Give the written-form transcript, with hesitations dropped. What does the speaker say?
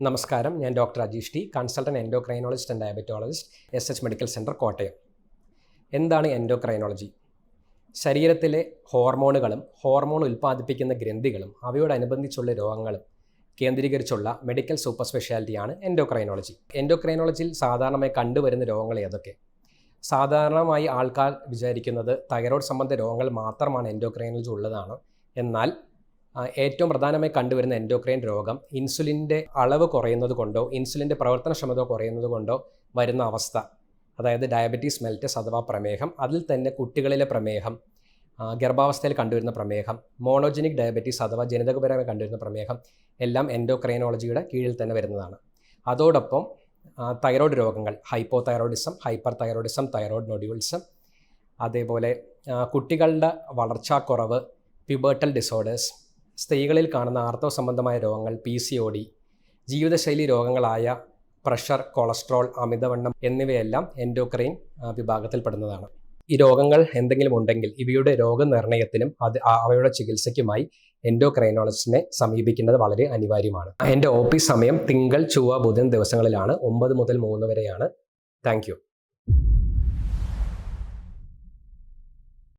നമസ്കാരം, ഞാൻ doctor Ajeesh T, consultant endocrinologist and diabetologist, S medical centre, Kottayam. എന്താണ് എൻഡോക്രൈനോളജി? ശരീരത്തിലെ ഹോർമോണുകളും ഹോർമോൺ ഉൽപ്പാദിപ്പിക്കുന്ന ഗ്രന്ഥികളും അവയോടനുബന്ധിച്ചുള്ള രോഗങ്ങളും കേന്ദ്രീകരിച്ചുള്ള മെഡിക്കൽ സൂപ്പർ സ്പെഷ്യാലിറ്റിയാണ് എൻഡോക്രൈനോളജി. എൻഡോക്രൈനോളജിയിൽ സാധാരണമായി കണ്ടുവരുന്ന രോഗങ്ങൾ ഏതൊക്കെ? സാധാരണമായി ആൾക്കാർ വിചാരിക്കുന്നത് തൈറോയ്ഡ് സംബന്ധ രോഗങ്ങൾ മാത്രമാണ് എൻഡോക്രൈനോളജി ഉള്ളതാണ്. എന്നാൽ ഏറ്റവും പ്രധാനമായി കണ്ടുവരുന്ന എൻഡോക്രൈൻ രോഗം ഇൻസുലിൻ്റെ അളവ് കുറയുന്നത് കൊണ്ടോ ഇൻസുലിൻ്റെ പ്രവർത്തനക്ഷമത കുറയുന്നത് കൊണ്ടോ വരുന്ന അവസ്ഥ, അതായത് ഡയബറ്റീസ് മെൽറ്റസ് അഥവാ പ്രമേഹം, അതിൽ തന്നെ കുട്ടികളിലെ പ്രമേഹം, ഗർഭാവസ്ഥയിൽ കണ്ടുവരുന്ന പ്രമേഹം, മോണോജനിക് ഡയബറ്റീസ് അഥവാ ജനിതകപരമായി കണ്ടുവരുന്ന പ്രമേഹം എല്ലാം എൻഡോക്രൈനോളജിയുടെ കീഴിൽ തന്നെ വരുന്നതാണ്. അതോടൊപ്പം തൈറോയ്ഡ് രോഗങ്ങൾ, hypothyroidism, hyper thyroidism, thyroid nodules, അതേപോലെ കുട്ടികളുടെ വളർച്ചാക്കുറവ്, പ്യൂബർട്ടൽ ഡിസോർഡേഴ്സ്, സ്ത്രീകളിൽ കാണുന്ന ആർത്തവ സംബന്ധമായ രോഗങ്ങൾ, PCOD, ജീവിതശൈലി രോഗങ്ങളായ പ്രഷർ, കൊളസ്ട്രോൾ, അമിതവണ്ണം എന്നിവയെല്ലാം എൻഡോക്രൈൻ വിഭാഗത്തിൽപ്പെടുന്നതാണ്. ഈ രോഗങ്ങൾ എന്തെങ്കിലും ഉണ്ടെങ്കിൽ ഇവയുടെ രോഗനിർണയത്തിനും അവയുടെ ചികിത്സയ്ക്കുമായി എൻഡോക്രൈനോളജിസ്റ്റിനെ സമീപിക്കുന്നത് വളരെ അനിവാര്യമാണ്. എൻ്റെ OP സമയം തിങ്കൾ, ചൊവ്വ, ബുധൻ ദിവസങ്ങളിലാണ്. 9 മുതൽ 3 വരെയാണ്. Thank you.